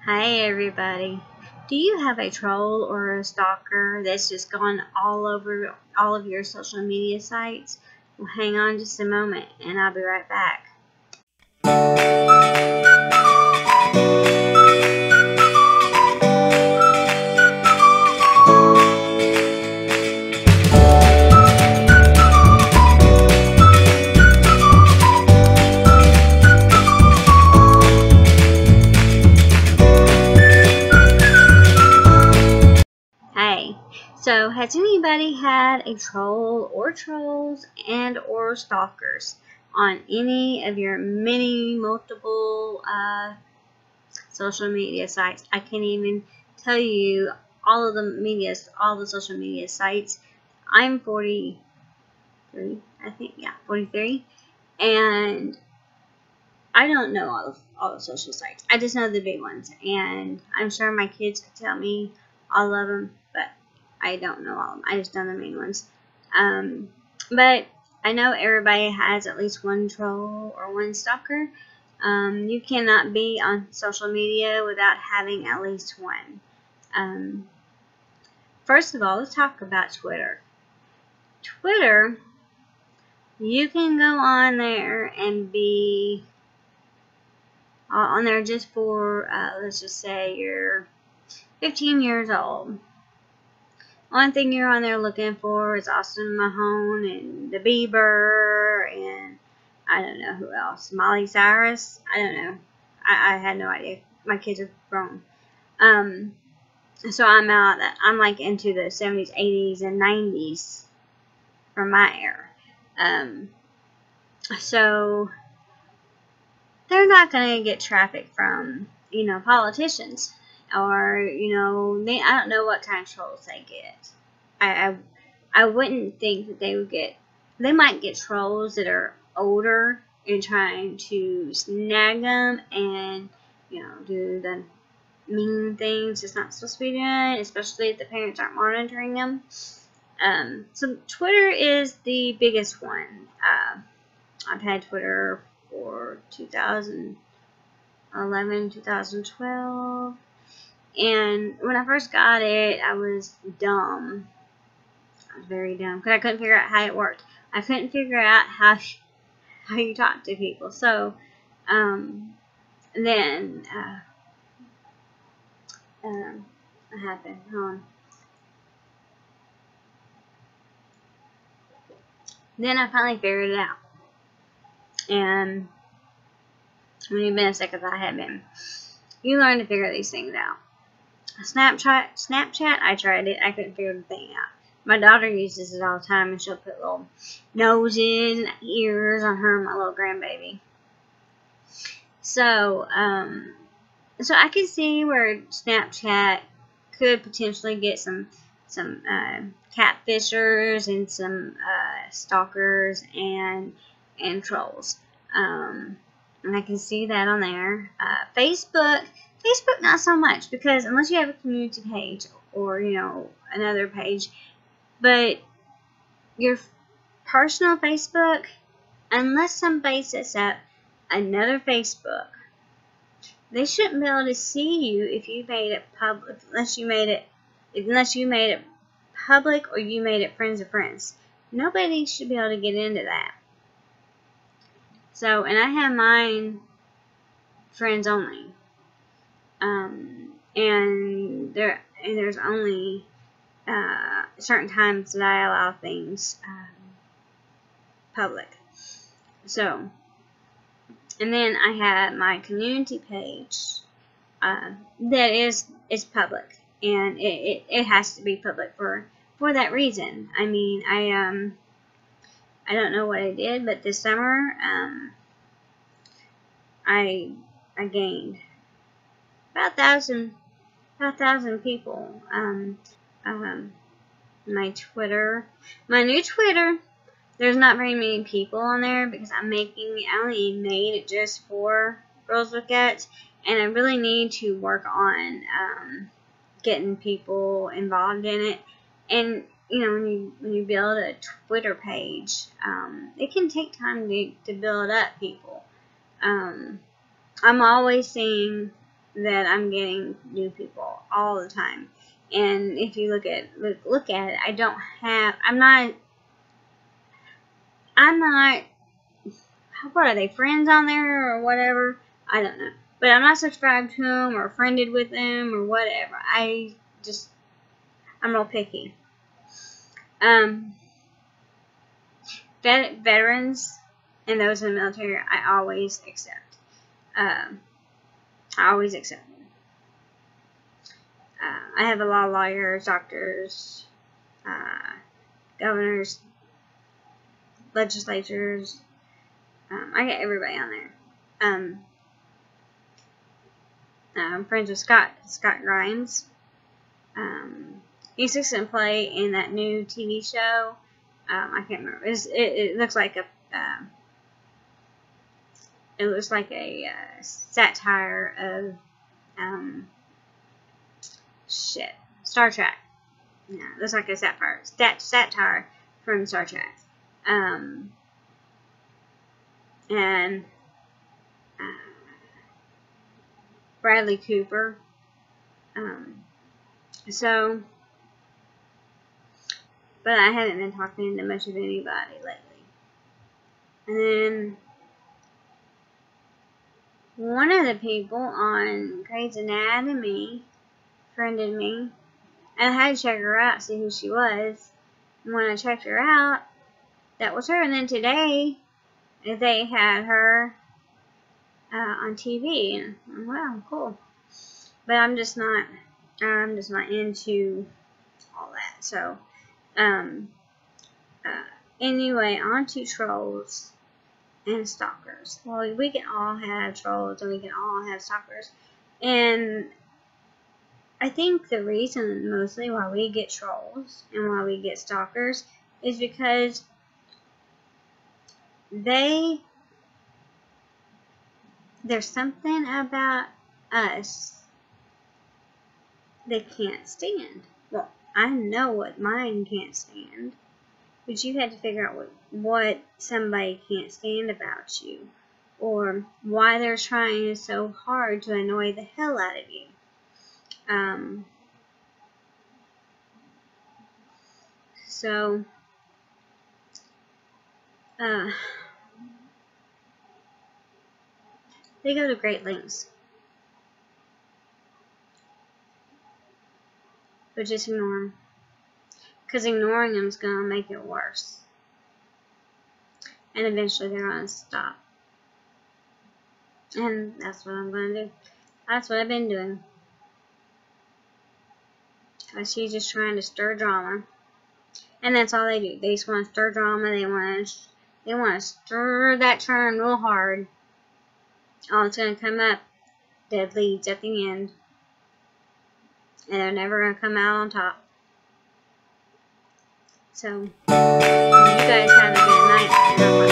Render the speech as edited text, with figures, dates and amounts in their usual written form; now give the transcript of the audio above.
Hi everybody. Do you have a troll or a stalker that's just gone all over all of your social media sites? Well, hang on just a moment and I'll be right back. Hey, so has anybody had a troll or trolls and or stalkers on any of your many multiple social media sites? I can't even tell you all the social media sites. I'm 43, I think, yeah, 43, and I don't know all the social sites. I just know the big ones, and I'm sure my kids could tell me all of them, but I don't know all of them. I just know the main ones. But I know everybody has at least one troll or one stalker. You cannot be on social media without having at least one. First of all, let's talk about Twitter. Twitter, you can go on there and be on there just for, let's just say you're 15 years old. One thing you're on there looking for is Austin Mahone and the Bieber and I don't know who else. Molly Cyrus? I don't know. I had no idea. My kids are grown. So I'm like into the 70s, 80s, and 90s from my era. So they're not going to get traffic from, politicians or, I don't know what kind of trolls they get. I wouldn't think that they might get trolls that are older and trying to snag them and, do the mean things it's not supposed to be doing, especially if the parents aren't monitoring them. So Twitter is the biggest one. I've had Twitter for 2011, 2012. And when I first got it, I was dumb. I was very dumb because I couldn't figure out how it worked. I couldn't figure out how you talk to people. So then what happened? Hold on. Then I finally figured it out. And when you've been as sick as I have been, you learn to figure these things out. Snapchat, I tried it. I couldn't figure the thing out. My daughter uses it all the time, and she'll put little noses and ears on her and my little grandbaby. So, so I can see where Snapchat could potentially get some catfishers and some stalkers and trolls. And I can see that on there. Facebook not so much, because unless you have a community page or another page, but your personal Facebook, unless somebody sets up another Facebook, they shouldn't be able to see you if you made it public, unless you made it public or you made it friends of friends. Nobody should be able to get into that. So, and I have mine friends only. And there's only certain times that I allow things public. So, and then I have my community page that is public, and it has to be public for that reason. I mean, I don't know what I did, but this summer I gained about 1,000 people. My new Twitter, there's not very many people on there because I only made it just for Girls With Guts, and I really need to work on getting people involved in it. And when you build a Twitter page, it can take time to build up people. I'm always seeing that I'm getting new people all the time. And if you look at it, I don't have. I'm not. What are they, friends on there or whatever? I don't know. But I'm not subscribed to them or friended with them or whatever. I'm real picky. Veterans and those in the military, I always accept. I always accept them. I have a lot of lawyers, doctors, governors, legislatures. I get everybody on there. I'm friends with Scott Grimes. He's fixing to play in that new TV show. I can't remember. It looks like a satire of Star Trek. Yeah, it looks like a satire from Star Trek. And Bradley Cooper. But I haven't been talking to much of anybody lately. And then one of the people on Grey's Anatomy friended me, and I had to check her out, see who she was. And when I checked her out, that was her. And then today, they had her on TV, and wow, cool. But I'm just not into all that. So, anyway, on to trolls and stalkers. Well, we can all have trolls and we can all have stalkers. And I think the reason mostly why we get trolls and why we get stalkers is because there's something about us they can't stand. Well, I know what mine can't stand. But you had to figure out what somebody can't stand about you, or why they're trying so hard to annoy the hell out of you. So, they go to great lengths, but just ignore them. Because ignoring them is going to make it worse. And eventually they're going to stop. And that's what I'm going to do. That's what I've been doing. Because she's just trying to stir drama. And that's all they do. They just want to stir drama. They want to stir that churn real hard. All it's going to come up, dead leads at the end. And they're never going to come out on top. So, you guys have a good night.